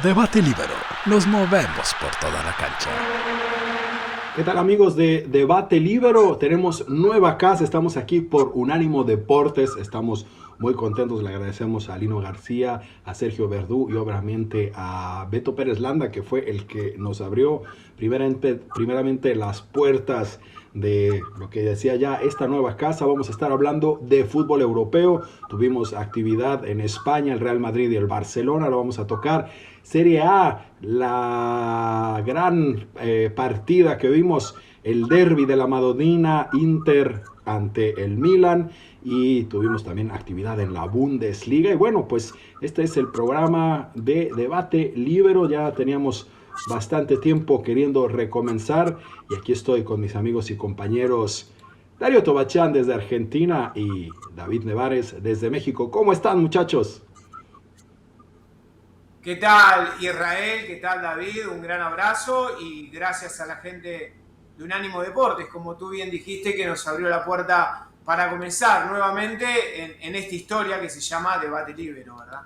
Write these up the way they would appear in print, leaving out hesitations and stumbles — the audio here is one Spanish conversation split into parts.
Debate Libero. Nos movemos por toda la cancha. ¿Qué tal, amigos de Debate Libero? Tenemos nueva casa, estamos aquí por Unánimo Deportes, estamos muy contentos, le agradecemos a Lino García, a Sergio Verdú y obviamente a Beto Pérez Landa, que fue el que nos abrió primeramente las puertas de lo que decía ya esta nueva casa. Vamos a estar hablando de fútbol europeo, tuvimos actividad en España, el Real Madrid y el Barcelona, lo vamos a tocar. Serie A, la gran partida que vimos, el derby de la Madonina, Inter ante el Milan, y tuvimos también actividad en la Bundesliga. Y bueno, pues este es el programa de Debate Libero. Ya teníamos bastante tiempo queriendo recomenzar y aquí estoy con mis amigos y compañeros Darío Tobachán desde Argentina y David Nevares desde México. ¿Cómo están, muchachos? ¿Qué tal, Israel? ¿Qué tal, David? Un gran abrazo y gracias a la gente de Unánimo Deportes, como tú bien dijiste, que nos abrió la puerta para comenzar nuevamente en esta historia que se llama Debate Libero, ¿verdad?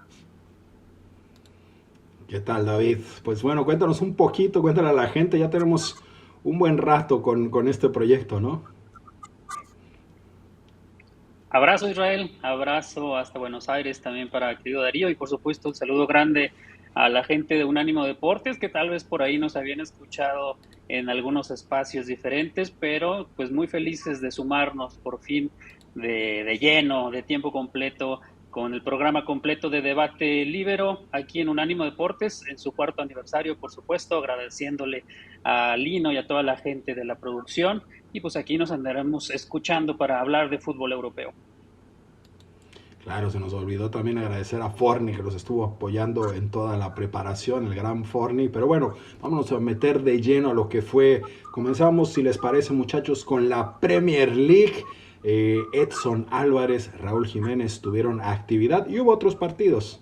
¿Qué tal, David? Pues bueno, cuéntanos un poquito, cuéntale a la gente, ya tenemos un buen rato con este proyecto, ¿no? Abrazo Israel, abrazo hasta Buenos Aires también para querido Darío y por supuesto un saludo grande a la gente de Unánimo Deportes que tal vez por ahí nos habían escuchado en algunos espacios diferentes, pero pues muy felices de sumarnos por fin de lleno, de tiempo completo, con el programa completo de Debate Libero aquí en Unánimo Deportes, en su cuarto aniversario, por supuesto, agradeciéndole a Lino y a toda la gente de la producción. Y pues aquí nos andaremos escuchando para hablar de fútbol europeo. Claro, se nos olvidó también agradecer a Forni que nos estuvo apoyando en toda la preparación, el gran Forni. Pero bueno, vámonos a meter de lleno a lo que fue. Comenzamos, si les parece, muchachos, con la Premier League. Edson Álvarez, Raúl Jiménez tuvieron actividad y hubo otros partidos.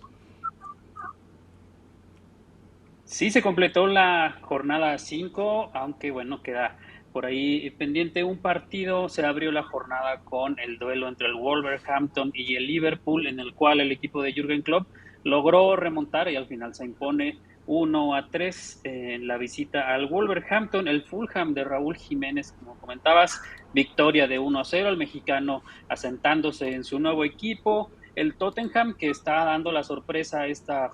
Sí, se completó la jornada 5, aunque bueno, queda por ahí pendiente un partido. Se abrió la jornada con el duelo entre el Wolverhampton y el Liverpool, en el cual el equipo de Jürgen Klopp logró remontar y al final se impone 1-3 en la visita al Wolverhampton. El Fulham de Raúl Jiménez, como comentabas, victoria de 1-0, el mexicano asentándose en su nuevo equipo. El Tottenham, que está dando la sorpresa esta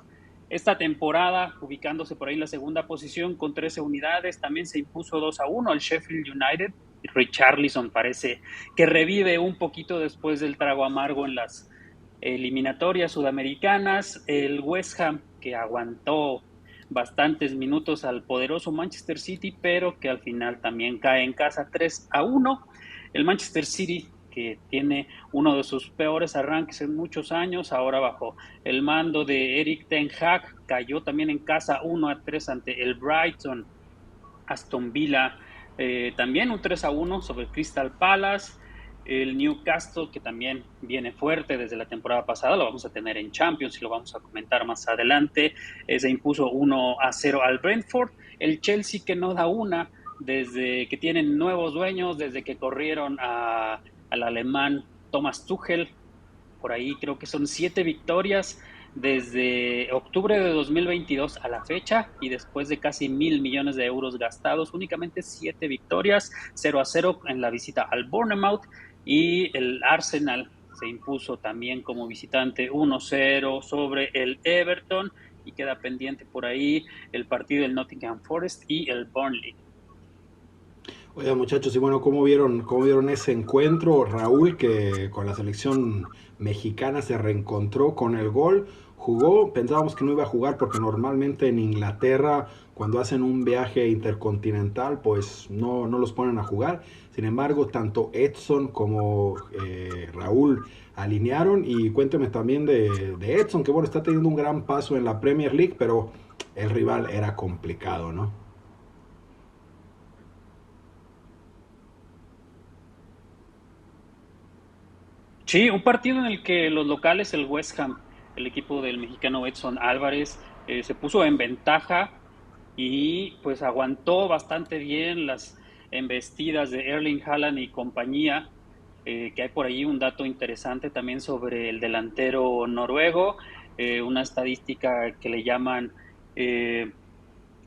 temporada, ubicándose por ahí en la segunda posición con 13 unidades, también se impuso 2-1 al Sheffield United. Richarlison parece que revive un poquito después del trago amargo en las eliminatorias sudamericanas. El West Ham, que aguantó bastantes minutos al poderoso Manchester City, pero que al final también cae en casa 3-1. El Manchester City, que tiene uno de sus peores arranques en muchos años, ahora bajo el mando de Eric Ten Hag, cayó también en casa 1-3 ante el Brighton. Aston Villa también un 3-1 sobre Crystal Palace. El Newcastle, que también viene fuerte desde la temporada pasada, lo vamos a tener en Champions y lo vamos a comentar más adelante, se impuso 1-0 al Brentford. El Chelsea, que no da una desde que tienen nuevos dueños, desde que corrieron al alemán Thomas Tuchel. Por ahí creo que son 7 victorias desde octubre de 2022 a la fecha, y después de casi 1.000 millones de euros gastados, únicamente 7 victorias, 0-0 en la visita al Bournemouth. Y el Arsenal se impuso también como visitante 1-0 sobre el Everton, y queda pendiente por ahí el partido del Nottingham Forest y el Burnley. Oigan, muchachos, y bueno, cómo vieron ese encuentro? Raúl, que con la selección mexicana se reencontró con el gol, jugó, pensábamos que no iba a jugar porque normalmente en Inglaterra cuando hacen un viaje intercontinental pues no los ponen a jugar. Sin embargo, tanto Edson como Raúl alinearon. Y cuénteme también de Edson, que bueno, está teniendo un gran paso en la Premier League, pero el rival era complicado, ¿no? Sí, un partido en el que los locales, el West Ham, el equipo del mexicano Edson Álvarez, se puso en ventaja y pues aguantó bastante bien las embestidas de Erling Haaland y compañía. Que hay por ahí un dato interesante también sobre el delantero noruego, una estadística que le llaman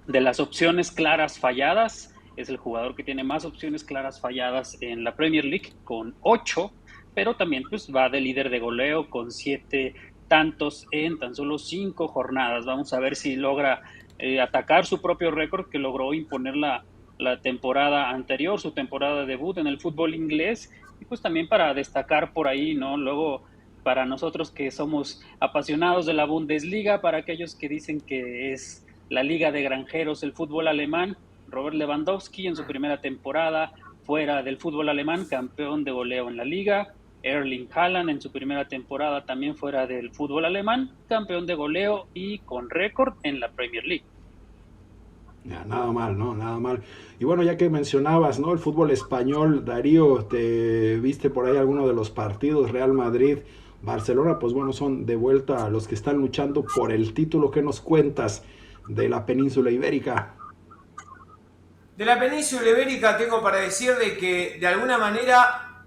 de las opciones claras falladas, es el jugador que tiene más opciones claras falladas en la Premier League con 8, pero también pues va de líder de goleo con 7 tantos en tan solo 5 jornadas. Vamos a ver si logra atacar su propio récord que logró imponer la temporada anterior, su temporada de debut en el fútbol inglés, y pues también para destacar por ahí, ¿no? Luego, para nosotros que somos apasionados de la Bundesliga, para aquellos que dicen que es la liga de granjeros, el fútbol alemán, Robert Lewandowski en su primera temporada fuera del fútbol alemán, campeón de goleo en la liga. Erling Haaland en su primera temporada también fuera del fútbol alemán, campeón de goleo y con récord en la Premier League. Ya, nada mal, ¿no? Nada mal. Y bueno, ya que mencionabas, ¿no? El fútbol español, Darío, ¿te viste por ahí alguno de los partidos? Real Madrid, Barcelona, pues bueno, son de vuelta a los que están luchando por el título. ¿Qué nos cuentas de la península ibérica? De la península ibérica tengo para decir de que de alguna manera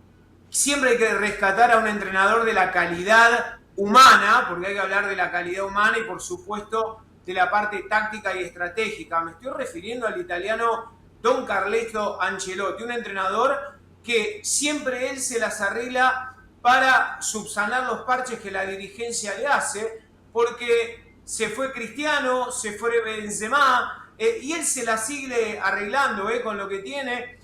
siempre hay que rescatar a un entrenador de la calidad humana, porque hay que hablar de la calidad humana y por supuesto de la parte táctica y estratégica. Me estoy refiriendo al italiano Don Carleto Ancelotti, un entrenador que siempre él se las arregla para subsanar los parches que la dirigencia le hace, porque se fue Cristiano, se fue Benzema, y él se la sigue arreglando con lo que tiene.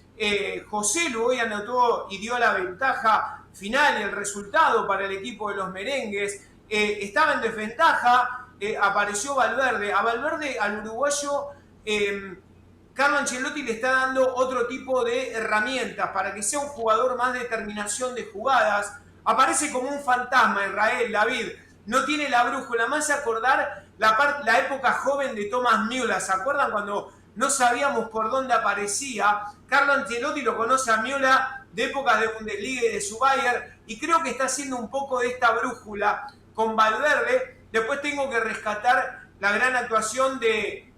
José Lu hoy anotó y dio la ventaja final y el resultado para el equipo de los merengues. Estaba en desventaja, apareció Valverde. A Valverde, al uruguayo, Carlo Ancelotti le está dando otro tipo de herramientas para que sea un jugador más de determinación de jugadas. Aparece como un fantasma Israel, David. No tiene la brújula. Más acordar la época joven de Thomas Müller. ¿Se acuerdan cuando no sabíamos por dónde aparecía? Carlo Ancelotti lo conoce a Müller de épocas de Bundesliga y de su Bayern, y creo que está haciendo un poco de esta brújula con Valverde. Después tengo que rescatar la gran actuación de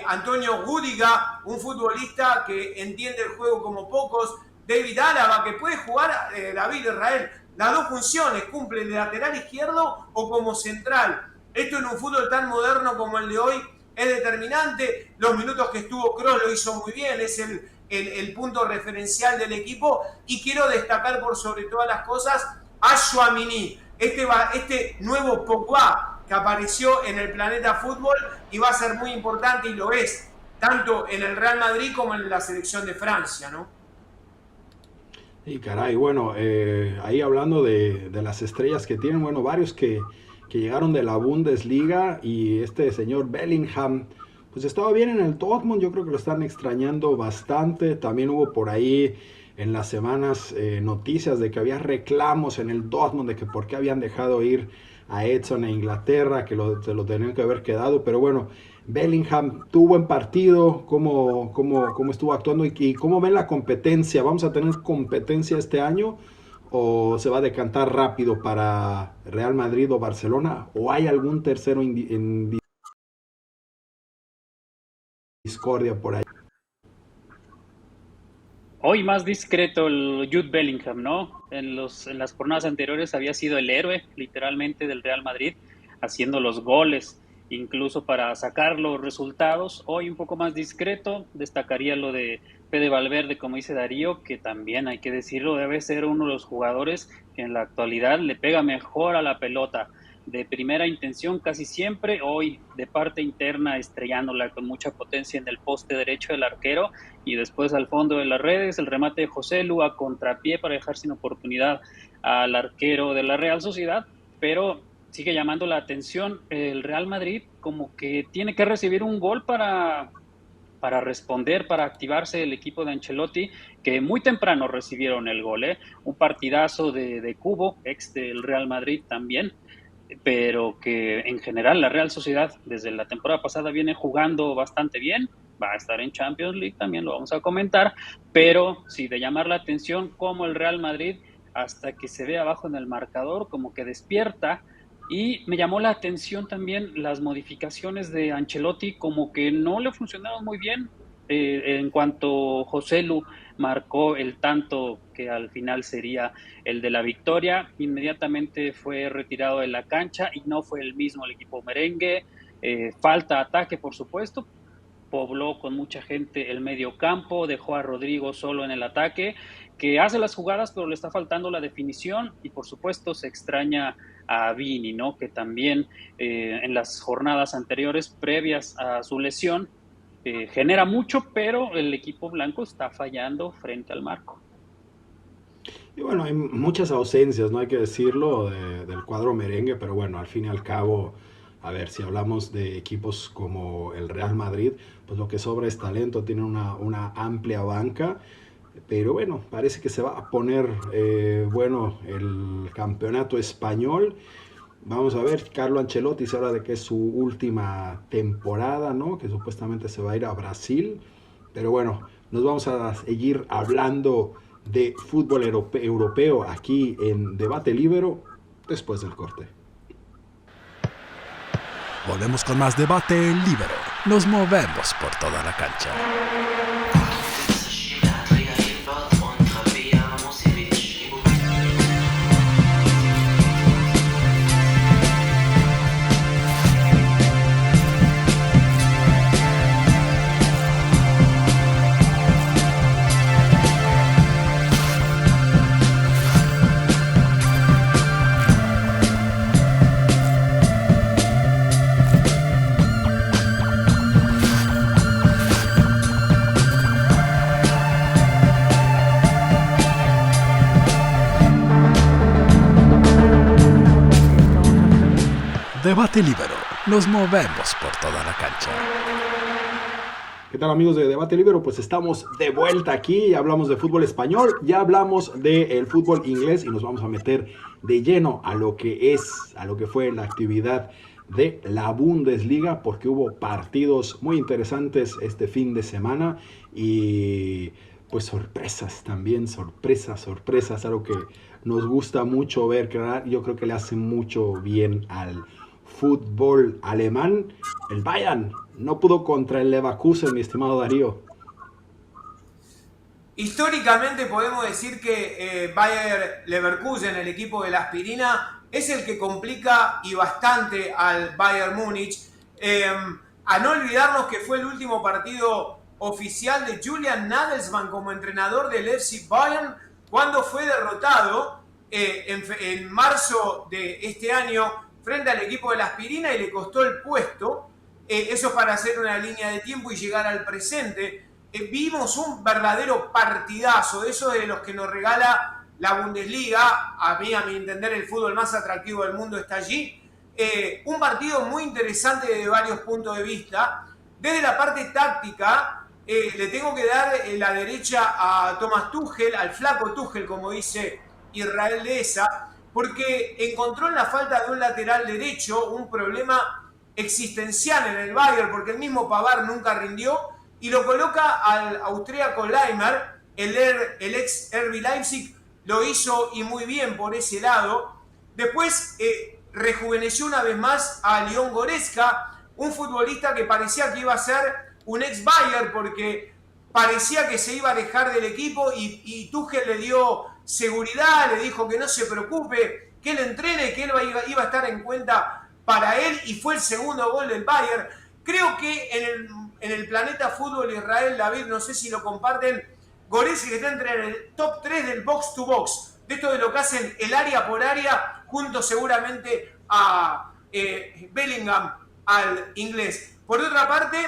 Antonio Rüdiger, un futbolista que entiende el juego como pocos. David Álava, que puede jugar, David Israel, las dos funciones, cumple de lateral izquierdo o como central. Esto en un fútbol tan moderno como el de hoy es determinante. Los minutos que estuvo Kroos lo hizo muy bien, es el punto referencial del equipo. Y quiero destacar por sobre todas las cosas a Tchouaméni, este nuevo Pogba que apareció en el planeta fútbol y va a ser muy importante, y lo es, tanto en el Real Madrid como en la selección de Francia, ¿no? Y caray, bueno, ahí hablando de las estrellas que tienen, bueno, varios que llegaron de la Bundesliga, y este señor Bellingham, pues estaba bien en el Dortmund. Yo creo que lo están extrañando bastante. También hubo por ahí en las semanas noticias de que había reclamos en el Dortmund de que por qué habían dejado ir a Edson a Inglaterra, que se lo tenían que haber quedado. Pero bueno, Bellingham tuvo buen partido. ¿Cómo estuvo actuando y cómo ven la competencia? ¿Vamos a tener competencia este año o se va a decantar rápido para Real Madrid o Barcelona? ¿O hay algún tercero en discordia por ahí? Hoy más discreto el Jude Bellingham, ¿no? En las jornadas anteriores había sido el héroe, literalmente, del Real Madrid, haciendo los goles, incluso para sacar los resultados. Hoy un poco más discreto, destacaría lo de Fede Valverde, como dice Darío, que también hay que decirlo, debe ser uno de los jugadores que en la actualidad le pega mejor a la pelota. De primera intención casi siempre, hoy de parte interna estrellándola con mucha potencia en el poste derecho del arquero, y después al fondo de las redes el remate de José Lu a contrapié para dejar sin oportunidad al arquero de la Real Sociedad. Pero sigue llamando la atención el Real Madrid, como que tiene que recibir un gol para responder, para activarse el equipo de Ancelotti, que muy temprano recibieron el gol, un partidazo de Kubo, ex del Real Madrid también, pero que en general la Real Sociedad desde la temporada pasada viene jugando bastante bien. Va a estar en Champions League, también lo vamos a comentar, pero sí, de llamar la atención como el Real Madrid, hasta que se ve abajo en el marcador, como que despierta. Y me llamó la atención también las modificaciones de Ancelotti, como que no le funcionaron muy bien. En cuanto José Lu marcó el tanto que al final sería el de la victoria, inmediatamente fue retirado de la cancha y no fue el mismo el equipo merengue. Falta ataque, por supuesto. Pobló con mucha gente el medio campo, dejó a Rodrigo solo en el ataque, que hace las jugadas, pero le está faltando la definición y por supuesto se extraña a Vini, ¿no? Que también en las jornadas anteriores, previas a su lesión, genera mucho, pero el equipo blanco está fallando frente al marco. Y bueno, hay muchas ausencias, no hay que decirlo, del cuadro merengue, pero bueno, al fin y al cabo, a ver, si hablamos de equipos como el Real Madrid, pues lo que sobra es talento, tiene una amplia banca, pero bueno, parece que se va a poner bueno el campeonato español. Vamos a ver, Carlo Ancelotti se habla de que es su última temporada, ¿no? Que supuestamente se va a ir a Brasil. Pero bueno, nos vamos a seguir hablando de fútbol europeo aquí en Debate Libero después del corte. Volvemos con más Debate Libero. Nos movemos por toda la cancha. Debate Libero. Nos movemos por toda la cancha. ¿Qué tal, amigos de Debate Libero? Pues estamos de vuelta aquí, ya hablamos de fútbol español, ya hablamos del fútbol inglés y nos vamos a meter de lleno a lo que fue la actividad de la Bundesliga, porque hubo partidos muy interesantes este fin de semana y pues sorpresas también, sorpresas, algo que nos gusta mucho ver, que yo creo que le hace mucho bien al fútbol alemán. El Bayern no pudo contra el Leverkusen, mi estimado Darío. Históricamente podemos decir que Bayer Leverkusen, el equipo de la aspirina, es el que complica y bastante al Bayern Múnich. A no olvidarnos que fue el último partido oficial de Julian Nagelsmann como entrenador del FC Bayern cuando fue derrotado en marzo de este año frente al equipo de la aspirina y le costó el puesto. Eso para hacer una línea de tiempo y llegar al presente. Vimos un verdadero partidazo, de esos de los que nos regala la Bundesliga. A mi entender, el fútbol más atractivo del mundo está allí. Un partido muy interesante desde varios puntos de vista. Desde la parte táctica, le tengo que dar la derecha a Thomas Tuchel, al flaco Tuchel, como dice Israel Dehesa, porque encontró en la falta de un lateral derecho un problema existencial en el Bayern, porque el mismo Pavard nunca rindió, y lo coloca al austríaco Leimer, el ex RB Leipzig, lo hizo y muy bien por ese lado. Después rejuveneció una vez más a Leon Goretzka, un futbolista que parecía que iba a ser un ex Bayern, porque parecía que se iba a alejar del equipo y Tuchel le dio seguridad, le dijo que no se preocupe, que él entrene, que él iba a estar en cuenta para él, y fue el segundo gol del Bayern. Creo que en el planeta fútbol, Israel, David, no sé si lo comparten, Goretzka está entre el top 3 del box to box, de esto de lo que hacen el área por área, junto seguramente a Bellingham, al inglés. Por otra parte,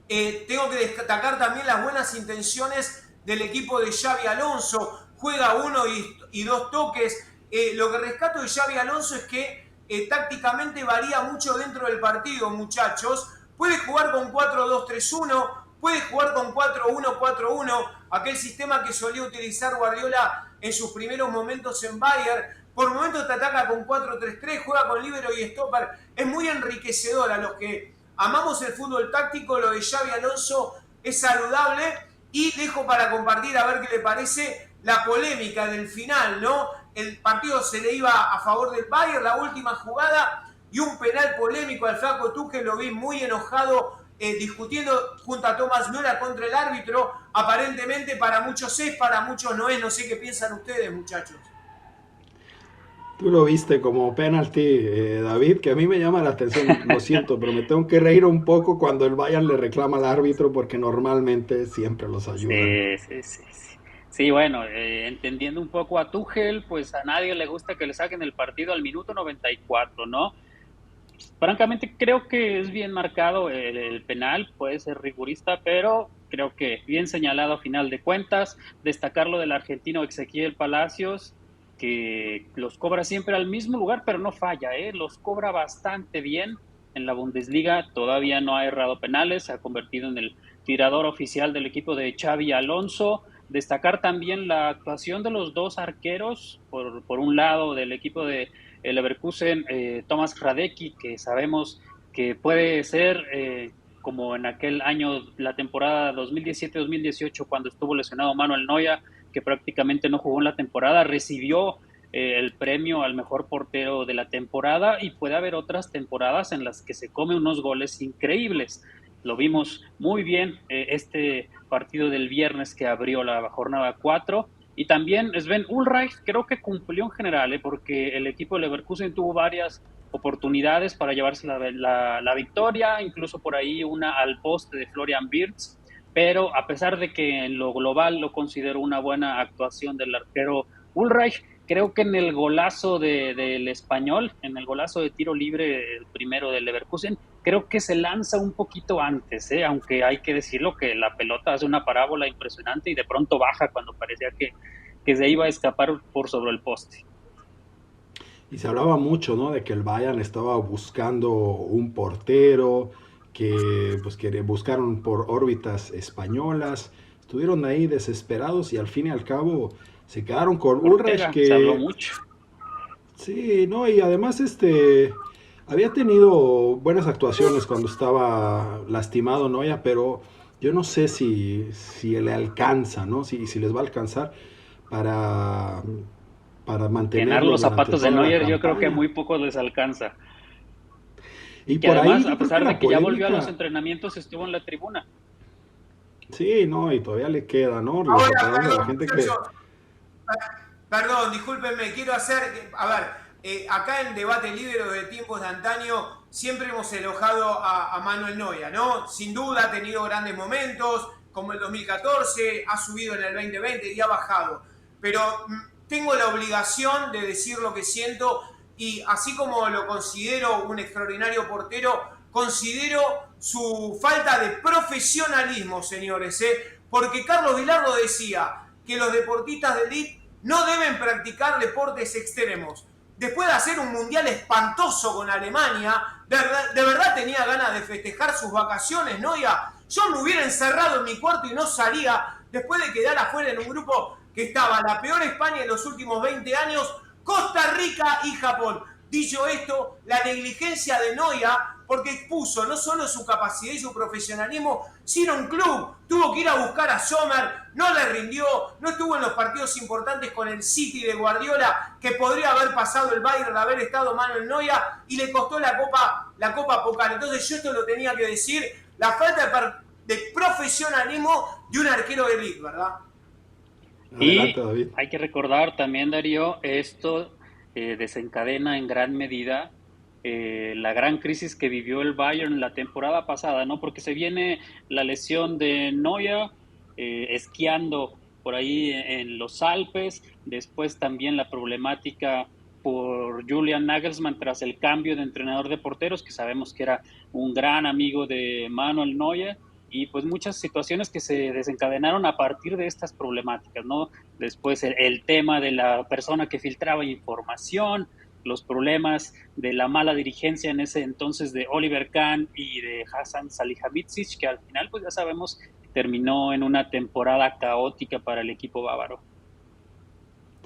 tengo que destacar también las buenas intenciones del equipo de Xabi Alonso. Juega uno y dos toques. Lo que rescato de Xabi Alonso es que tácticamente varía mucho dentro del partido, muchachos. Puede jugar con 4-2-3-1, puede jugar con 4-1-4-1, aquel sistema que solía utilizar Guardiola en sus primeros momentos en Bayern. Por momentos te ataca con 4-3-3, juega con líbero y stopper. Es muy enriquecedor. A los que amamos el fútbol táctico, lo de Xabi Alonso es saludable. Y dejo para compartir, a ver qué le parece, la polémica del final, ¿no? El partido se le iba a favor del Bayern, la última jugada, y un penal polémico al flaco Tuchel, lo vi muy enojado, discutiendo junto a Thomas Müller contra el árbitro. Aparentemente para muchos es, para muchos no es. No sé qué piensan ustedes, muchachos. Tú lo viste como penalti, David, que a mí me llama la atención, lo siento, pero me tengo que reír un poco cuando el Bayern le reclama al árbitro porque normalmente siempre los ayudan. Sí, sí, sí, sí. Sí, bueno, entendiendo un poco a Tuchel, pues a nadie le gusta que le saquen el partido al minuto 94, ¿no? Francamente, creo que es bien marcado el penal, puede ser rigurista, pero creo que bien señalado a final de cuentas. Destacar lo del argentino Ezequiel Palacios, que los cobra siempre al mismo lugar, pero no falla, ¿eh? Los cobra bastante bien. En la Bundesliga todavía no ha errado penales, se ha convertido en el tirador oficial del equipo de Xavi Alonso. Destacar también la actuación de los dos arqueros, por un lado del equipo de el Leverkusen, Thomas Hradecki, que sabemos que puede ser como en aquel año, la temporada 2017-2018, cuando estuvo lesionado Manuel Neuer, que prácticamente no jugó en la temporada, recibió el premio al mejor portero de la temporada, y puede haber otras temporadas en las que se come unos goles increíbles. Lo vimos muy bien este partido del viernes que abrió la jornada 4. Y también Sven Ulreich creo que cumplió en general, porque el equipo de Leverkusen tuvo varias oportunidades para llevarse la victoria, incluso por ahí una al poste de Florian Wirtz, pero a pesar de que en lo global lo considero una buena actuación del arquero Ulreich, creo que en el golazo del español, en el golazo de tiro libre, el primero del Leverkusen, creo que se lanza un poquito antes, aunque hay que decirlo que la pelota hace una parábola impresionante y de pronto baja cuando parecía que se iba a escapar por sobre el poste. Y se hablaba mucho, ¿no? De que el Bayern estaba buscando un portero, que pues que buscaron por órbitas españolas, estuvieron ahí desesperados y al fin y al cabo se quedaron con Ulreich, Ortega, se habló que mucho. sí, no, y además había tenido buenas actuaciones cuando estaba lastimado Noya, pero yo no sé si le alcanza, ¿no? Si les va a alcanzar para, para Llenar mantenerlo los durante zapatos de toda la Neuer yo creo que campaña. muy poco les alcanza. Y Que por ahí además, a yo creo que pesar de la que ya volvió a los polémica, entrenamientos, estuvo en la tribuna. sí, no, y todavía le queda, ¿no? Los Ahora, recordando a la perdón, gente que, muchachos, perdón, discúlpenme, quiero hacer, a ver, acá en Debate Libre de tiempos de antaño siempre hemos elogiado a Manuel Neuer, ¿no? Sin duda ha tenido grandes momentos, como el 2014, ha subido en el 2020 y ha bajado. Pero tengo la obligación de decir lo que siento, y así como lo considero un extraordinario portero, considero su falta de profesionalismo, señores, porque Carlos Vilardo decía que los deportistas de élite no deben practicar deportes extremos. Después de hacer un mundial espantoso con Alemania, de verdad tenía ganas de festejar sus vacaciones, ¿no? Yo me hubiera encerrado en mi cuarto y no salía, después de quedar afuera en un grupo que estaba la peor España en los últimos 20 años, Costa Rica y Japón. Dicho esto, la negligencia de Neuer, porque expuso no solo su capacidad y su profesionalismo, sino un club. Tuvo que ir a buscar a Sommer, no le rindió, no estuvo en los partidos importantes con el City de Guardiola, que podría haber pasado el Bayern de haber estado Manuel Neuer, y le costó la Copa Pokal. Entonces yo esto lo tenía que decir, la falta de profesionalismo de un arquero de élite, ¿verdad? adelante Y David. hay que recordar también, Darío, esto desencadena en gran medida la gran crisis que vivió el Bayern la temporada pasada, ¿no? Porque se viene la lesión de Neuer esquiando por ahí en los Alpes, después también la problemática por Julian Nagelsmann tras el cambio de entrenador de porteros, que sabemos que era un gran amigo de Manuel Neuer, y pues muchas situaciones que se desencadenaron a partir de estas problemáticas, ¿no? Después el tema de la persona que filtraba información, los problemas de la mala dirigencia en ese entonces de Oliver Kahn y de Hasan Salihamidzic, que al final pues ya sabemos terminó en una temporada caótica para el equipo bávaro.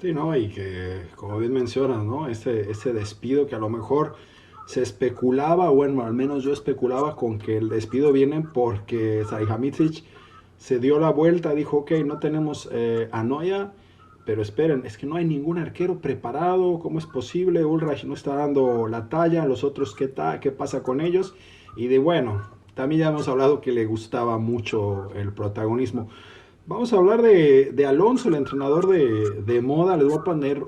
Sí, ¿no? Y que, como bien mencionas, ¿no? Ese despido que a lo mejor se especulaba, bueno, al menos yo especulaba con que el despido viene porque Salihamidzic se dio la vuelta, dijo, ok, no tenemos a Neuer, pero esperen, es que no hay ningún arquero preparado, ¿cómo es posible? Ulreich no está dando la talla, los otros, ¿qué pasa con ellos? Y de bueno, también ya hemos hablado que le gustaba mucho el protagonismo. Vamos a hablar de Alonso, el entrenador de moda. Les voy a poner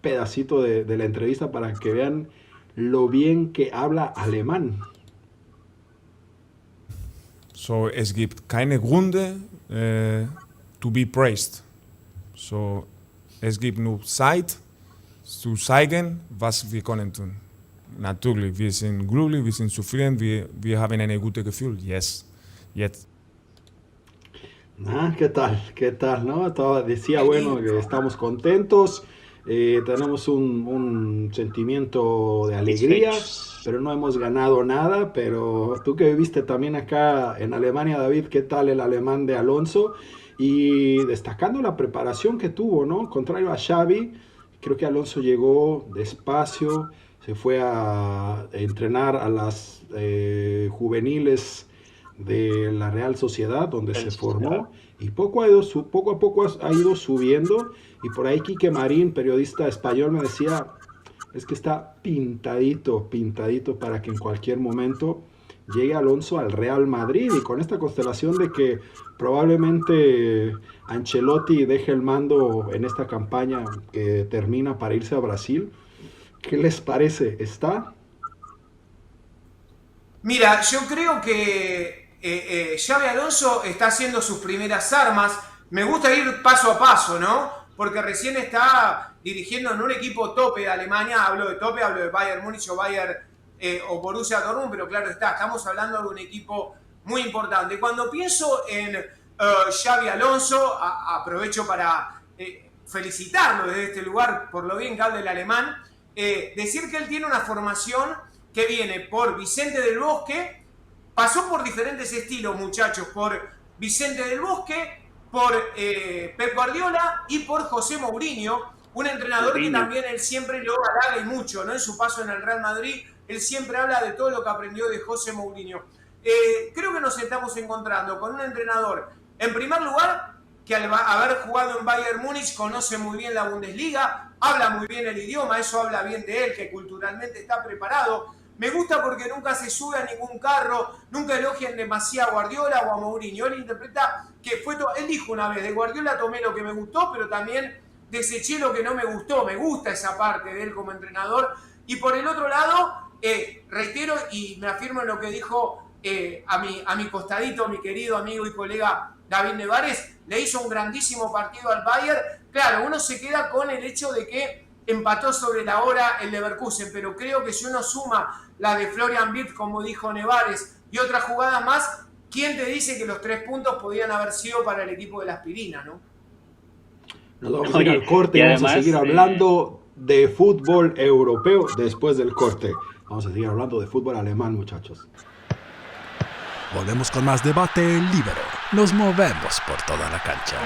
pedacito de la entrevista para que vean lo bien que habla alemán. So, es gibt keine Gründe to be praised. So, es gibt nur Zeit zu zeigen, was wir können tun. Natürlich, wir sind glücklich, wir sind zufrieden, wir haben ein gutes Gefühl. Yes, jetzt. ¿Qué tal? ¿Qué tal? ¿No? Decía, bueno, que estamos contentos, tenemos un sentimiento de alegría, pero no hemos ganado nada. Pero tú que viviste también acá en Alemania, David, ¿qué tal el alemán de Alonso? Y destacando la preparación que tuvo, ¿no? Contrario a Xavi, creo que Alonso llegó despacio, se fue a entrenar a las juveniles de la Real Sociedad, donde se formó, y poco a poco ha ido subiendo. Y por ahí Quique Marín, periodista español, me decía, es que está pintadito para que en cualquier momento llegue Alonso al Real Madrid. Y con esta constelación de que probablemente Ancelotti deje el mando en esta campaña que termina para irse a Brasil, ¿qué les parece? ¿Está? Mira, yo creo que Xabi Alonso está haciendo sus primeras armas. Me gusta ir paso a paso, ¿no? Porque recién está dirigiendo en un equipo tope de Alemania. Hablo de tope, hablo de Bayern Múnich o Bayern o Borussia Dortmund, pero claro está, estamos hablando de un equipo muy importante. Cuando pienso en Xabi Alonso, aprovecho para felicitarlo desde este lugar por lo bien que habla el alemán, decir que él tiene una formación que viene por Vicente del Bosque, pasó por diferentes estilos, muchachos, por Vicente del Bosque, por Pep Guardiola y por José Mourinho, un entrenador que también él siempre lo halaga y mucho, ¿no? En su paso en el Real Madrid, él siempre habla de todo lo que aprendió de José Mourinho. Creo que nos estamos encontrando con un entrenador, en primer lugar, que al haber jugado en Bayern Múnich conoce muy bien la Bundesliga, habla muy bien el idioma, eso habla bien de él, que culturalmente está preparado. Me gusta porque nunca se sube a ningún carro, nunca elogian demasiado a Guardiola o a Mourinho. Él interpreta que fue todo. Él dijo una vez, de Guardiola tomé lo que me gustó, pero también deseché lo que no me gustó. Me gusta esa parte de él como entrenador. Y por el otro lado, reitero y me afirmo en lo que dijo a mi costadito, mi querido amigo y colega David Nevares, le hizo un grandísimo partido al Bayern. Claro, uno se queda con el hecho de que empató sobre la hora el Leverkusen, pero creo que si uno suma la de Florian Wirtz, como dijo Nevares, y otras jugadas más, ¿quién te dice que los 3 puntos podían haber sido para el equipo de la aspirina, no? Nos vamos a ir al corte y vamos a seguir hablando de fútbol europeo después del corte. Vamos a seguir hablando de fútbol alemán, muchachos. Volvemos con más debate libero. Nos movemos por toda la cancha.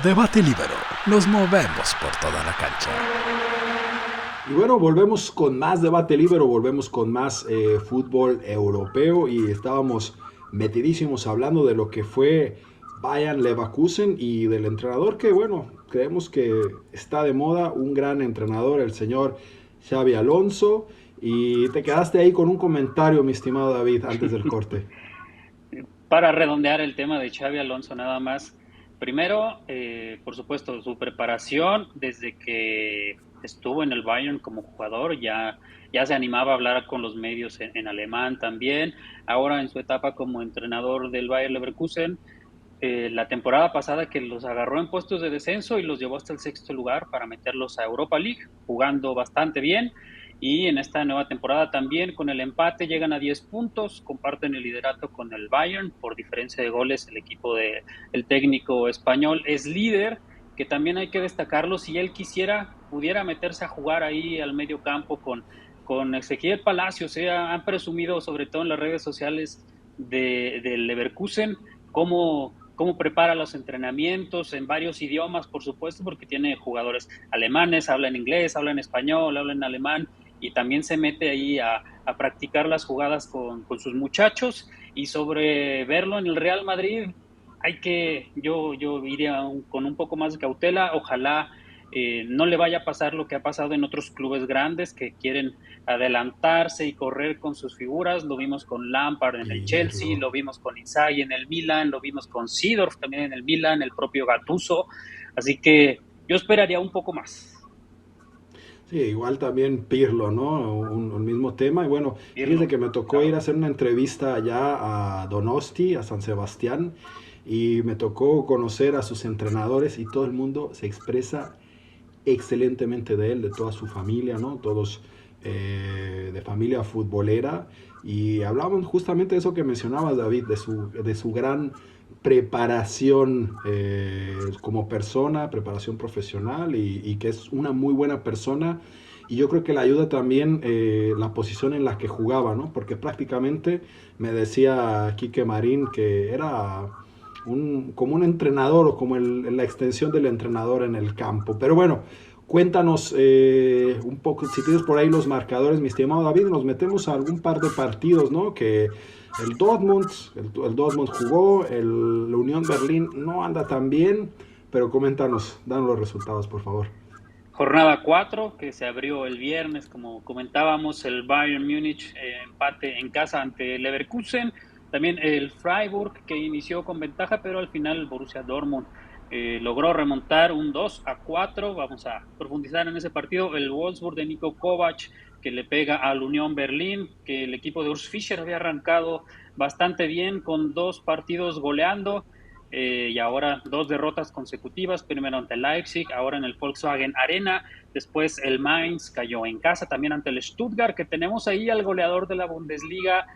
Debate libero. Nos movemos por toda la cancha. Y bueno, volvemos con más debate libero, volvemos con más fútbol europeo y estábamos metidísimos hablando de lo que fue Bayern Leverkusen y del entrenador que, bueno, creemos que está de moda, un gran entrenador, el señor Xabi Alonso. Y te quedaste ahí con un comentario, mi estimado David, antes del corte. Para redondear el tema de Xabi Alonso nada más, primero, por supuesto, su preparación desde que estuvo en el Bayern como jugador, ya se animaba a hablar con los medios en alemán también. Ahora en su etapa como entrenador del Bayer Leverkusen, la temporada pasada que los agarró en puestos de descenso y los llevó hasta el 6º lugar para meterlos a Europa League, jugando bastante bien. Y en esta nueva temporada también con el empate llegan a 10 puntos, comparten el liderato con el Bayern por diferencia de goles. El equipo del técnico español es líder, que también hay que destacarlo. Si él quisiera, pudiera meterse a jugar ahí al medio campo con con Ezequiel Palacios, han presumido, sobre todo en las redes sociales del Leverkusen, cómo prepara los entrenamientos en varios idiomas, por supuesto, porque tiene jugadores alemanes, habla en inglés, habla en español, habla en alemán, y también se mete ahí a practicar las jugadas con sus muchachos. Y sobre verlo en el Real Madrid, yo iría con un poco más de cautela. Ojalá no le vaya a pasar lo que ha pasado en otros clubes grandes que quieren adelantarse y correr con sus figuras. Lo vimos con Lampard en el Chelsea, lo vimos con Inzaghi en el Milan, lo vimos con Seedorf también en el Milan, el propio Gattuso. Así que yo esperaría un poco más. Sí, igual también Pirlo, ¿no? Un mismo tema. Y bueno, Pirlo, fíjese que me tocó claro. ir a hacer una entrevista allá a Donosti, a San Sebastián, y me tocó conocer a sus entrenadores y todo el mundo se expresa excelentemente de él, de toda su familia, ¿no? Todos de familia futbolera. Y hablaban justamente de eso que mencionabas, David, de su gran preparación como persona, preparación profesional y que es una muy buena persona. Y yo creo que le ayuda también la posición en la que jugaba, ¿no? Porque prácticamente me decía Quique Marín que era como un entrenador o como la extensión del entrenador en el campo. Pero bueno, cuéntanos un poco, si tienes por ahí los marcadores, mi estimado David, nos metemos a algún par de partidos, ¿no? Que el Dortmund jugó, la Unión Berlín no anda tan bien, pero coméntanos, danos los resultados, por favor. Jornada 4, que se abrió el viernes, como comentábamos, el Bayern Múnich empate en casa ante el Leverkusen. También el Freiburg, que inició con ventaja, pero al final el Borussia Dortmund logró remontar un 2-4. Vamos a profundizar en ese partido. El Wolfsburg de Niko Kovac, que le pega al Unión Berlín, que el equipo de Urs Fischer había arrancado bastante bien con 2 partidos goleando. Y ahora 2 derrotas consecutivas, primero ante el Leipzig, ahora en el Volkswagen Arena, después el Mainz cayó en casa también ante el Stuttgart, que tenemos ahí al goleador de la Bundesliga,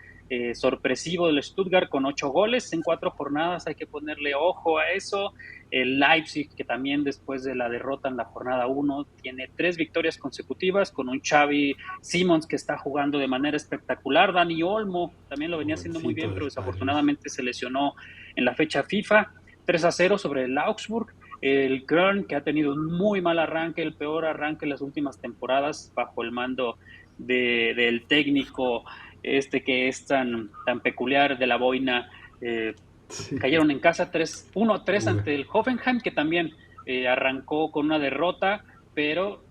sorpresivo del Stuttgart con 8 goles en 4 jornadas, hay que ponerle ojo a eso. El Leipzig, que también después de la derrota en la jornada 1 tiene 3 victorias consecutivas con un Xavi Simons que está jugando de manera espectacular. Dani Olmo también lo venía haciendo muy bien, pero desafortunadamente se lesionó en la fecha FIFA. 3-0 sobre el Augsburg. El Köln, que ha tenido un muy mal arranque, el peor arranque en las últimas temporadas bajo el mando del técnico que es tan peculiar, de la boina. Sí. Cayeron en casa 1-3 ante el Hoffenheim, que también arrancó con una derrota, pero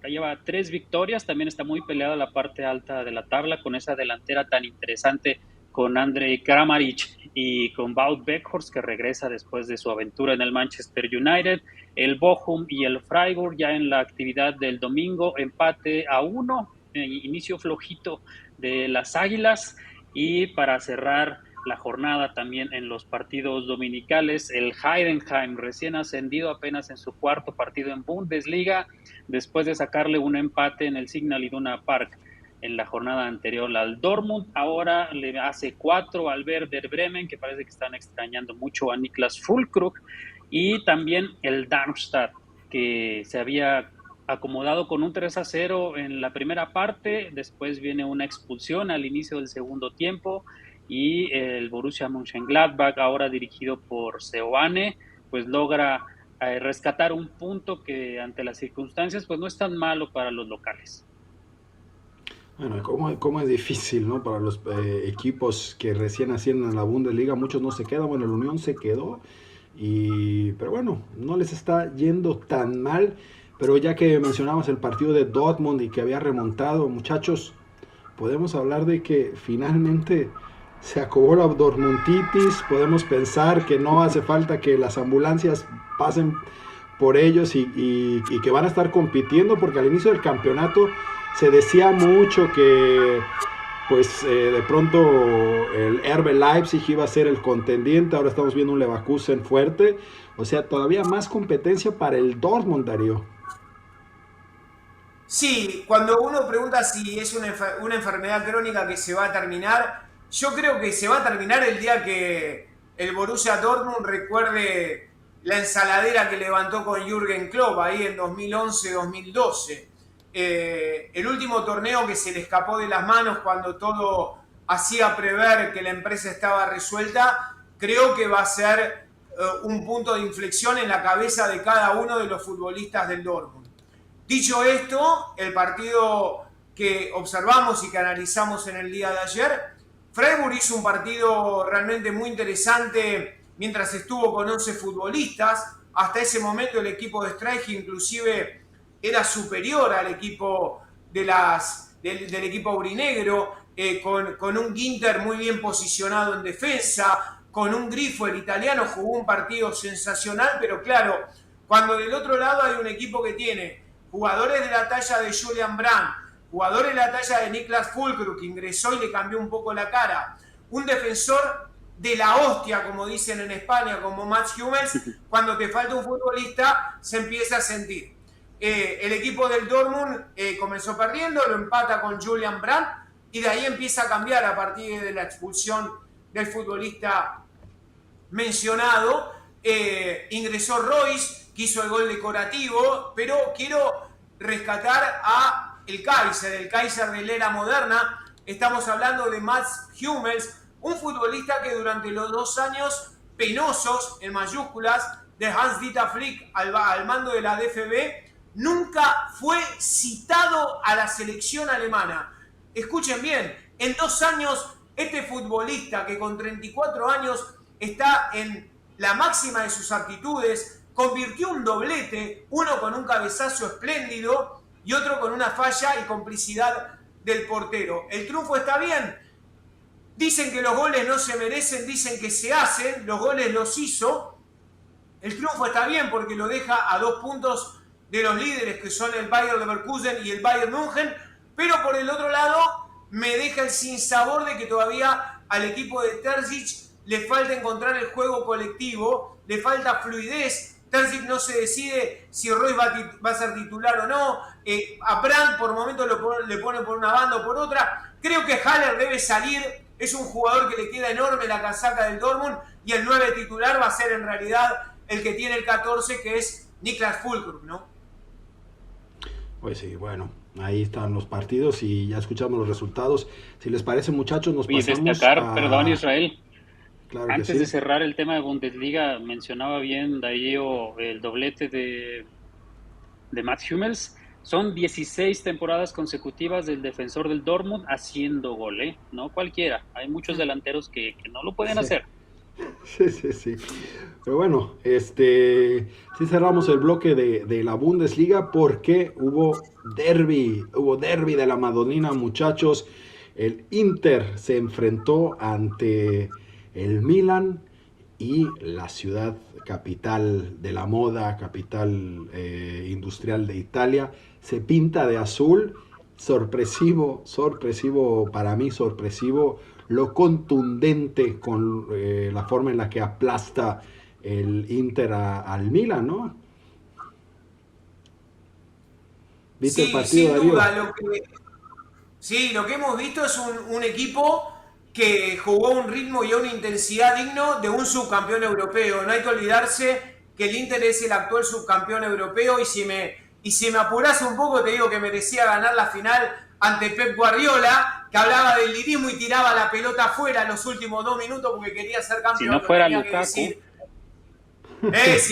lleva 3 victorias. También está muy peleada la parte alta de la tabla con esa delantera tan interesante con Andrej Kramaric y con Wout Weghorst, que regresa después de su aventura en el Manchester United. El Bochum y el Freiburg ya en la actividad del domingo, empate a 1, inicio flojito de las Águilas. Y para cerrar la jornada también en los partidos dominicales, el Heidenheim, recién ascendido apenas en su 4º partido en Bundesliga, después de sacarle un empate en el Signal Iduna Park en la jornada anterior al Dortmund. Ahora le hace 4 al Werder Bremen, que parece que están extrañando mucho a Niklas Füllkrug. Y también el Darmstadt, que se había acomodado con un 3-0 en la primera parte, después viene una expulsión al inicio del segundo tiempo, y el Borussia Mönchengladbach, ahora dirigido por Seoane, pues logra rescatar un punto que ante las circunstancias pues no es tan malo para los locales. Bueno, cómo es difícil, ¿no? Para los equipos que recién ascienden a la Bundesliga, muchos no se quedan, bueno, el Unión se quedó, pero bueno, no les está yendo tan mal. Pero ya que mencionamos el partido de Dortmund y que había remontado, muchachos, podemos hablar de que finalmente se acabó la Dortmunditis. Podemos pensar que no hace falta que las ambulancias pasen por ellos y que van a estar compitiendo, porque al inicio del campeonato se decía mucho que pues de pronto el RB Leipzig iba a ser el contendiente. Ahora estamos viendo un Leverkusen fuerte, o sea, todavía más competencia para el Dortmund, Darío. Sí, cuando uno pregunta si es una enfermedad crónica que se va a terminar, yo creo que se va a terminar el día que el Borussia Dortmund recuerde la ensaladera que levantó con Jürgen Klopp ahí en 2011-2012. el último torneo que se le escapó de las manos cuando todo hacía prever que la empresa estaba resuelta, creo que va a ser un punto de inflexión en la cabeza de cada uno de los futbolistas del Dortmund. Dicho esto, el partido que observamos y que analizamos en el día de ayer, Freiburg hizo un partido realmente muy interesante mientras estuvo con 11 futbolistas. Hasta ese momento el equipo de Streich inclusive era superior al equipo del equipo aurinegro, con un Ginter muy bien posicionado en defensa, con un Grifo, el italiano, jugó un partido sensacional, pero claro, cuando del otro lado hay un equipo que tiene jugadores de la talla de Julian Brandt, jugadores de la talla de Niklas Füllkrug, que ingresó y le cambió un poco la cara, un defensor de la hostia, como dicen en España, como Mats Hummels, cuando te falta un futbolista, se empieza a sentir. El equipo del Dortmund comenzó perdiendo, lo empata con Julian Brandt, y de ahí empieza a cambiar a partir de la expulsión del futbolista mencionado. Ingresó Royce, que hizo el gol decorativo, pero quiero rescatar a el Kaiser de la era moderna. Estamos hablando de Mats Hummels, un futbolista que durante los 2 años penosos, en mayúsculas, de Hans-Dieter Flick al mando de la DFB, nunca fue citado a la selección alemana. Escuchen bien, en 2 años, este futbolista que con 34 años está en la máxima de sus aptitudes, convirtió un doblete, uno con un cabezazo espléndido y otro con una falla y complicidad del portero. ¿El triunfo está bien? Dicen que los goles no se merecen, dicen que se hacen, los goles los hizo. El triunfo está bien porque lo deja a 2 puntos de los líderes, que son el Bayer Leverkusen y el Bayern München, pero por el otro lado me deja el sinsabor de que todavía al equipo de Terzic le falta encontrar el juego colectivo, le falta fluidez. Terzic no se decide si Royce va a ser titular o no. A Brandt por momentos le pone por una banda o por otra. Creo que Haller debe salir. Es un jugador que le queda enorme la casaca del Dortmund, y el 9 titular va a ser en realidad el que tiene el 14, que es Niklas Füllkrug, ¿no? Pues sí, bueno, ahí están los partidos y ya escuchamos los resultados. Si les parece, muchachos, nos pasamos destacar, perdón, Israel. Claro, antes sí. de cerrar el tema de Bundesliga, mencionaba bien Darío el doblete de Mats Hummels. Son 16 temporadas consecutivas del defensor del Dortmund haciendo gol, ¿eh? No cualquiera. Hay muchos delanteros que no lo pueden hacer. Sí. Pero bueno, sí cerramos el bloque de la Bundesliga porque hubo derbi de la Madonina, muchachos. El Inter se enfrentó ante el Milan y la ciudad capital de la moda, capital industrial de Italia, se pinta de azul. Sorpresivo para mí, lo contundente con la forma en la que aplasta el Inter al Milan, ¿no? ¿Viste el partido, sin duda, Darío? lo que hemos visto es un equipo que jugó a un ritmo y a una intensidad digno de un subcampeón europeo. No hay que olvidarse que el Inter es el actual subcampeón europeo, y si me apurase un poco te digo que merecía ganar la final ante Pep Guardiola, que hablaba del lirismo y tiraba la pelota afuera en los últimos 2 minutos porque quería ser campeón. Si no fuera Lukaku. Si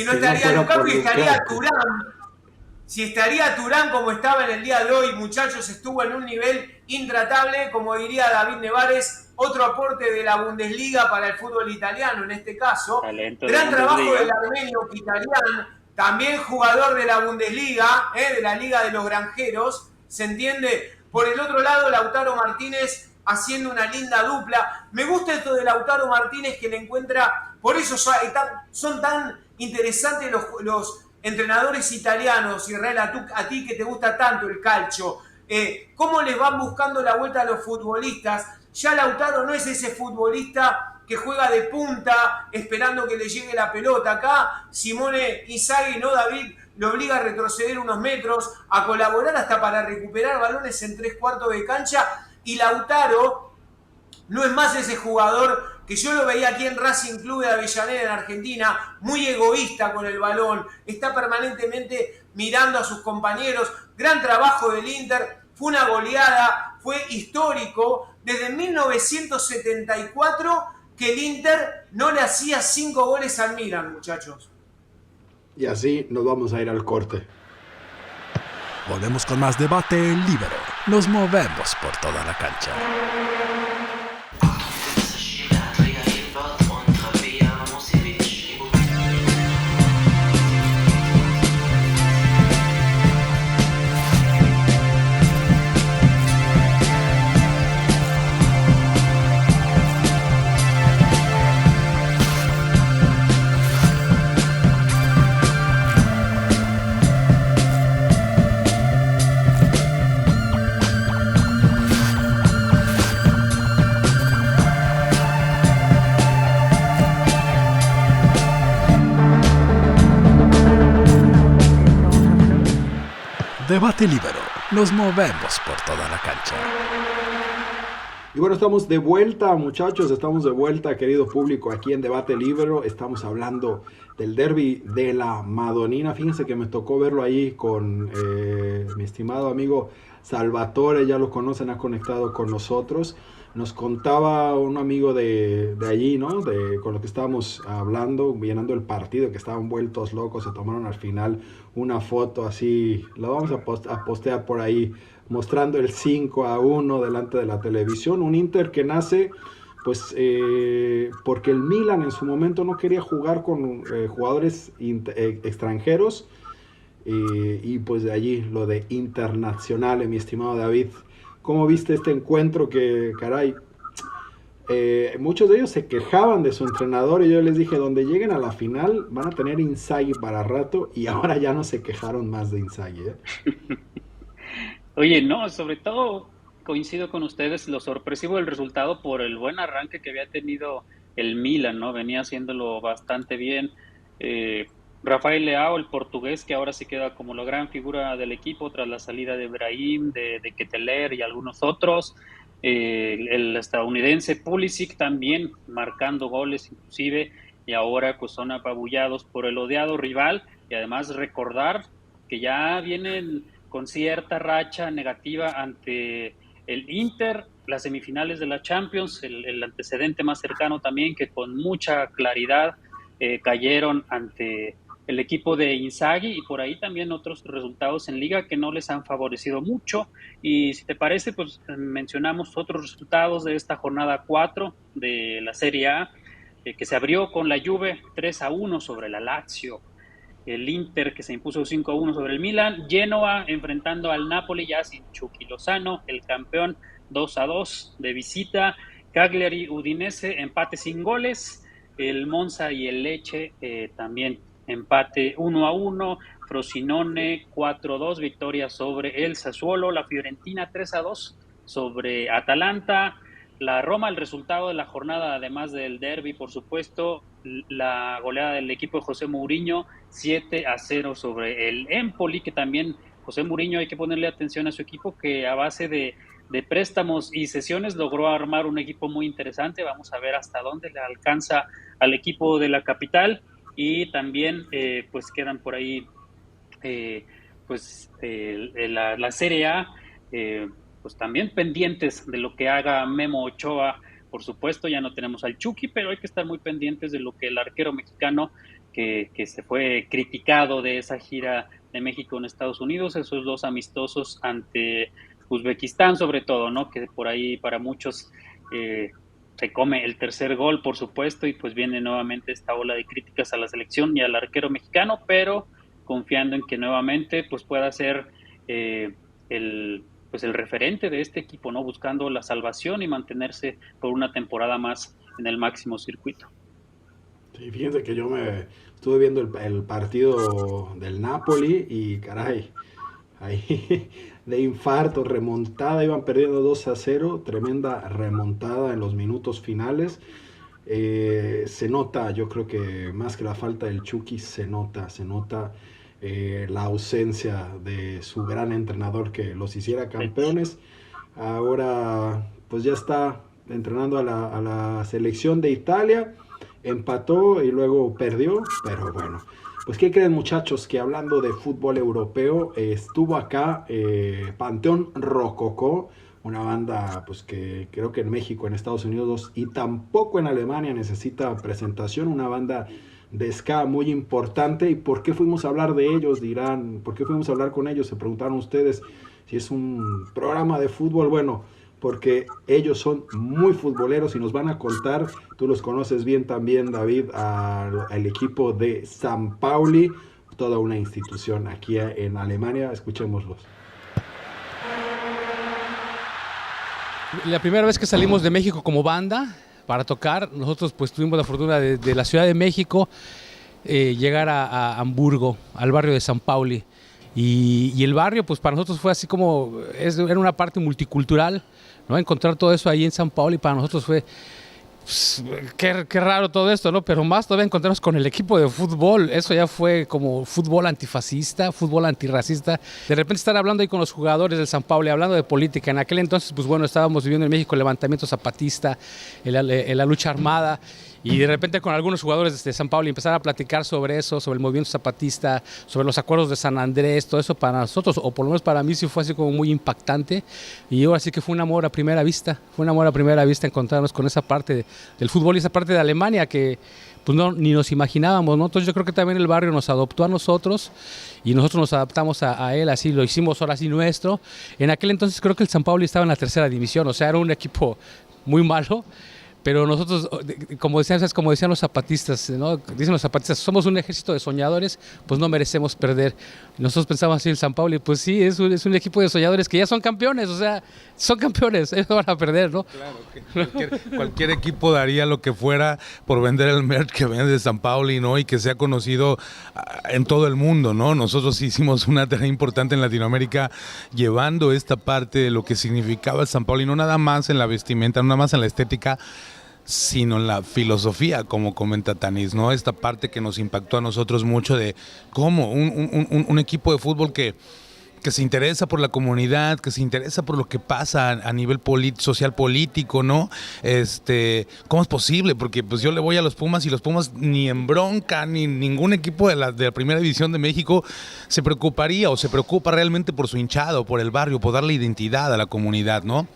no estaría Lukaku, y estaría Thuram. Si estaría Thuram como estaba en el día de hoy, muchachos, estuvo en un nivel intratable, como diría David Nevares, otro aporte de la Bundesliga para el fútbol italiano en este caso. Talento Gran de trabajo del armenio Mkhitaryan, también jugador de la Bundesliga, de la Liga de los Granjeros, ¿se entiende? Por el otro lado, Lautaro Martínez haciendo una linda dupla. Me gusta esto de Lautaro Martínez, que le encuentra, por eso son tan interesantes los entrenadores italianos. Israel, a ti que te gusta tanto el calcio, cómo les van buscando la vuelta a los futbolistas. Ya Lautaro no es ese futbolista que juega de punta esperando que le llegue la pelota. Acá Simone Inzaghi, no David, lo obliga a retroceder unos metros, a colaborar hasta para recuperar balones en 3/4 de cancha, y Lautaro no es más ese jugador que yo lo veía aquí en Racing Club de Avellaneda, en Argentina, muy egoísta con el balón, está permanentemente mirando a sus compañeros. Gran trabajo del Inter, fue una goleada, fue histórico. Desde 1974 que el Inter no le hacía 5 goles al Milan, muchachos. Y así nos vamos a ir al corte. Volvemos con más debate Libero. Nos movemos por toda la cancha. Debate Libero. Nos movemos por toda la cancha. Y bueno, estamos de vuelta, muchachos, estamos de vuelta, querido público, aquí en Debate Libero. Estamos hablando del derbi de la Madonina. Fíjense que me tocó verlo ahí con mi estimado amigo Salvatore, ya lo conocen, ha conectado con nosotros. Nos contaba un amigo de allí, ¿no? Con lo que estábamos hablando, llenando el partido, que estaban vueltos locos, se tomaron al final una foto así, la vamos a postear por ahí, mostrando el 5-1 delante de la televisión. Un Inter que nace, pues, porque el Milan en su momento no quería jugar con jugadores extranjeros, y pues de allí lo de internacional, mi estimado David. ¿Cómo viste este encuentro que, caray, muchos de ellos se quejaban de su entrenador y yo les dije, donde lleguen a la final van a tener Inzaghi para rato, y ahora ya no se quejaron más de Inzaghi, ¿eh? Oye, no, sobre todo coincido con ustedes, lo sorpresivo del resultado por el buen arranque que había tenido el Milan, ¿no? Venía haciéndolo bastante bien. Rafael Leao, el portugués, que ahora se queda como la gran figura del equipo tras la salida de Brahim, de Ketelaere y algunos otros. El estadounidense Pulisic también marcando goles inclusive, y ahora pues son apabullados por el odiado rival. Y además recordar que ya vienen con cierta racha negativa ante el Inter, las semifinales de la Champions, el antecedente más cercano también, que con mucha claridad cayeron ante el equipo de Inzaghi, y por ahí también otros resultados en liga que no les han favorecido mucho. Y si te parece, pues mencionamos otros resultados de esta jornada 4 de la Serie A, que se abrió con la Juve 3-1 sobre la Lazio, el Inter que se impuso 5-1 sobre el Milan, Genoa enfrentando al Napoli ya sin Chucky Lozano, el campeón 2-2 de visita, Cagliari Udinese empate sin goles, el Monza y el Lecce también empate 1-1, Frosinone 4-2, victoria sobre el Sassuolo, la Fiorentina 3-2 sobre Atalanta, la Roma, el resultado de la jornada, además del derbi, por supuesto, la goleada del equipo de José Mourinho, 7-0 sobre el Empoli, que también José Mourinho hay que ponerle atención a su equipo, que a base de préstamos y cesiones logró armar un equipo muy interesante. Vamos a ver hasta dónde le alcanza al equipo de la capital. Y también pues quedan por ahí la Serie A, pues también pendientes de lo que haga Memo Ochoa. Por supuesto, ya no tenemos al Chucky, pero hay que estar muy pendientes de lo que el arquero mexicano, que se fue criticado de esa gira de México en Estados Unidos, esos 2 amistosos ante Uzbekistán sobre todo, ¿no? Que por ahí para muchos se come el tercer gol, por supuesto, y pues viene nuevamente esta ola de críticas a la selección y al arquero mexicano, pero confiando en que nuevamente pues pueda ser el referente de este equipo, ¿no? Buscando la salvación y mantenerse por una temporada más en el máximo circuito. Sí, fíjense que yo me estuve viendo el partido del Napoli y caray, ahí de infarto, remontada, iban perdiendo 2-0, tremenda remontada en los minutos finales. Se nota, yo creo que más que la falta del Chucky, se nota la ausencia de su gran entrenador que los hiciera campeones. Ahora pues ya está entrenando a la selección de Italia, empató y luego perdió, pero bueno. Pues ¿qué creen, muchachos? Que hablando de fútbol europeo, estuvo acá Panteón Rococó, una banda pues que creo que en México, en Estados Unidos y tampoco en Alemania necesita presentación, una banda de ska muy importante. ¿Y por qué fuimos a hablar de ellos? Dirán, ¿por qué fuimos a hablar con ellos? Se preguntaron ustedes si es un programa de fútbol. Bueno, porque ellos son muy futboleros y nos van a contar, tú los conoces bien también, David, al equipo de San Pauli, toda una institución aquí en Alemania. Escuchémoslos. La primera vez que salimos de México como banda para tocar, nosotros pues tuvimos la fortuna de la Ciudad de México llegar a Hamburgo, al barrio de San Pauli. Y el barrio pues para nosotros fue así como, era una parte multicultural, ¿no? Encontrar todo eso ahí en San Pauli para nosotros fue, pues, qué raro todo esto, ¿no? Pero más todavía encontrarnos con el equipo de fútbol, eso ya fue como fútbol antifascista, fútbol antirracista. De repente estar hablando ahí con los jugadores del San Pauli, hablando de política. En aquel entonces, pues bueno, estábamos viviendo en México el levantamiento zapatista, la lucha armada. Y de repente con algunos jugadores de San Pablo empezar a platicar sobre eso, sobre el movimiento zapatista, sobre los acuerdos de San Andrés, todo eso para nosotros, o por lo menos para mí sí fue así como muy impactante. Y ahora sí que fue un amor a primera vista, encontrarnos con esa parte del fútbol y esa parte de Alemania que pues no, ni nos imaginábamos, ¿no? Entonces yo creo que también el barrio nos adoptó a nosotros y nosotros nos adaptamos a él, así lo hicimos ahora sí nuestro. En aquel entonces creo que el San Pablo estaba en la tercera división, o sea, era un equipo muy malo. Pero nosotros, como decían los zapatistas, ¿no? Dicen los zapatistas, somos un ejército de soñadores, pues no merecemos perder. Nosotros pensamos así en San Pablo y pues sí, es un equipo de soñadores que ya son campeones, o sea, son campeones, ellos van a perder, ¿no? Claro, que cualquier equipo daría lo que fuera por vender el merch que vende San Pauli, ¿no? Y que sea conocido en todo el mundo, ¿no? Nosotros hicimos una tarea importante en Latinoamérica llevando esta parte de lo que significaba el San Pauli, no nada más en la vestimenta, no nada más en la estética, sino en la filosofía, como comenta Tanis, ¿no? Esta parte que nos impactó a nosotros mucho de cómo un equipo de fútbol que se interesa por la comunidad, que se interesa por lo que pasa a nivel social político, ¿no? ¿Cómo es posible? Porque pues yo le voy a los Pumas y los Pumas ni en bronca, ni ningún equipo de la primera división de México se preocuparía o se preocupa realmente por su hinchado, por el barrio, por darle identidad a la comunidad, ¿no?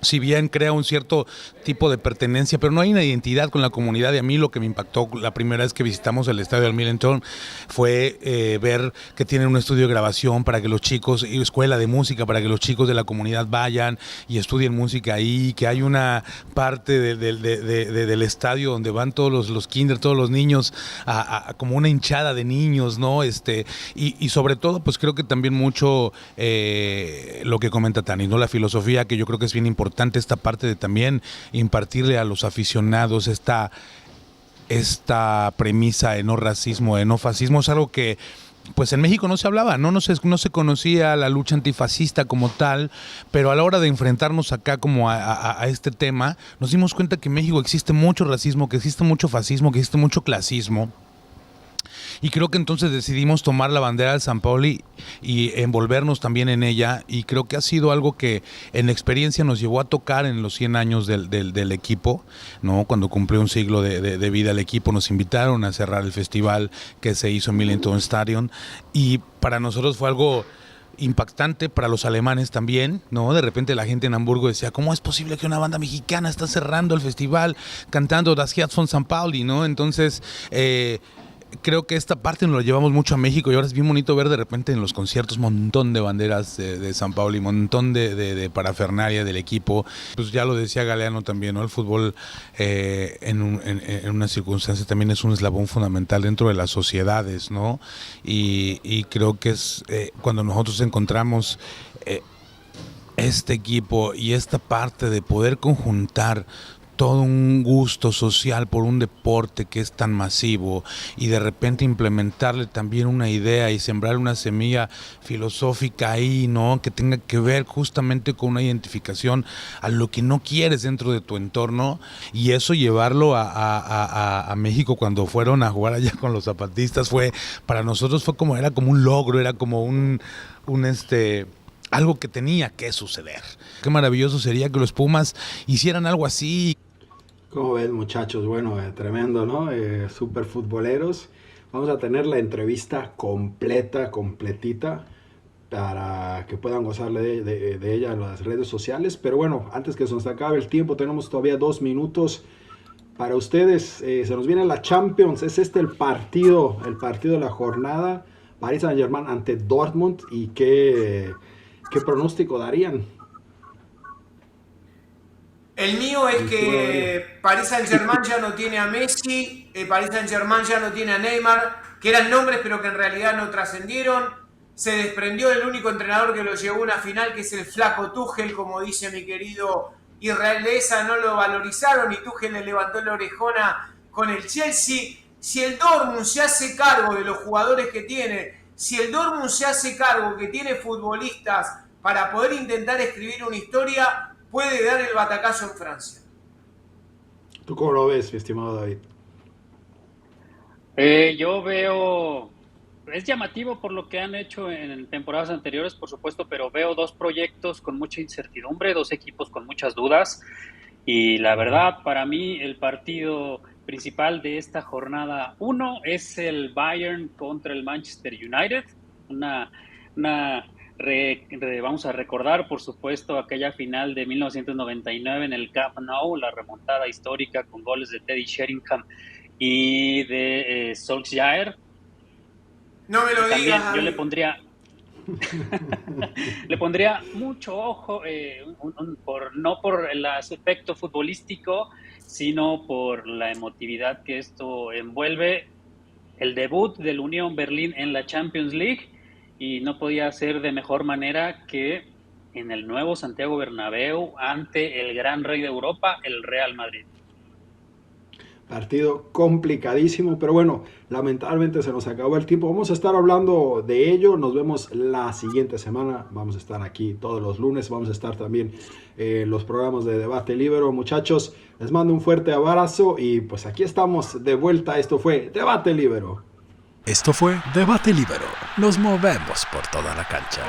Si bien crea un cierto tipo de pertenencia, pero no hay una identidad con la comunidad. Y a mí lo que me impactó la primera vez que visitamos el estadio del Millington fue ver que tienen un estudio de grabación para que los chicos, y escuela de música, para que los chicos de la comunidad vayan y estudien música ahí, que hay una parte del estadio donde van todos los kinder, todos los niños, como una hinchada de niños, ¿no? Y sobre todo, pues creo que también mucho lo que comenta Tani, ¿no? La filosofía, que yo creo que es bien importante, esta parte de también impartirle a los aficionados esta premisa de no racismo, de no fascismo. Es algo que pues en México no se hablaba, no se conocía la lucha antifascista como tal, pero a la hora de enfrentarnos acá como a este tema, nos dimos cuenta que en México existe mucho racismo, que existe mucho fascismo, que existe mucho clasismo. Y creo que entonces decidimos tomar la bandera del San Pauli y envolvernos también en ella, y creo que ha sido algo que en experiencia nos llevó a tocar en los 100 años del equipo, ¿no? Cuando cumplió un siglo de vida el equipo, nos invitaron a cerrar el festival que se hizo en Millington Stadium, y para nosotros fue algo impactante, para los alemanes también, ¿no? De repente la gente en Hamburgo decía, ¿cómo es posible que una banda mexicana está cerrando el festival cantando Das Herz von St. Pauli, ¿no? Entonces, creo que esta parte nos lo llevamos mucho a México, y ahora es bien bonito ver de repente en los conciertos un montón de banderas de San Pauli, un montón de parafernalia del equipo. Pues ya lo decía Galeano también, ¿no? El fútbol en una circunstancia también es un eslabón fundamental dentro de las sociedades, ¿no? Y creo que es cuando nosotros encontramos este equipo y esta parte de poder conjuntar todo un gusto social por un deporte que es tan masivo, y de repente implementarle también una idea y sembrar una semilla filosófica ahí, ¿no? Que tenga que ver justamente con una identificación a lo que no quieres dentro de tu entorno, y eso llevarlo a México cuando fueron a jugar allá con los zapatistas, para nosotros era como un logro, era como algo que tenía que suceder. Qué maravilloso sería que los Pumas hicieran algo así. ¿Cómo ven, muchachos? Bueno, tremendo, ¿no? Super futboleros. Vamos a tener la entrevista completita, para que puedan gozar de ella en las redes sociales. Pero bueno, antes que se nos acabe el tiempo, tenemos todavía 2 minutos para ustedes. Se nos viene la Champions. Es el partido de la jornada. Paris Saint-Germain ante Dortmund. ¿Y qué pronóstico darían? El mío es que Paris Saint-Germain ya no tiene a Messi, Paris Saint-Germain ya no tiene a Neymar, que eran nombres pero que en realidad no trascendieron. Se desprendió del único entrenador que lo llevó a una final, que es el flaco Tuchel, como dice mi querido Israel Deza, no lo valorizaron y Tuchel le levantó la orejona con el Chelsea. Si el Dortmund se hace cargo de los jugadores que tiene, si el Dortmund se hace cargo que tiene futbolistas para poder intentar escribir una historia, puede dar el batacazo en Francia. ¿Tú cómo lo ves, mi estimado David? Yo veo, es llamativo por lo que han hecho en temporadas anteriores, por supuesto, pero veo 2 proyectos con mucha incertidumbre, 2 equipos con muchas dudas, y la verdad, para mí, el partido principal de esta jornada 1 es el Bayern contra el Manchester United, vamos a recordar, por supuesto, aquella final de 1999 en el Camp Nou, la remontada histórica con goles de Teddy Sheringham y de Solskjaer. No me lo digas. Yo le pondría mucho ojo, no por el aspecto futbolístico, sino por la emotividad que esto envuelve. El debut del Unión Berlín en la Champions League, y no podía ser de mejor manera que en el nuevo Santiago Bernabéu ante el gran rey de Europa, el Real Madrid. Partido complicadísimo, pero bueno, lamentablemente se nos acabó el tiempo. Vamos a estar hablando de ello. Nos vemos la siguiente semana. Vamos a estar aquí todos los lunes. Vamos a estar también en los programas de Debate Libero. Muchachos, les mando un fuerte abrazo y pues aquí estamos de vuelta. Esto fue Debate Libero. Esto fue Debate Libero. Nos movemos por toda la cancha.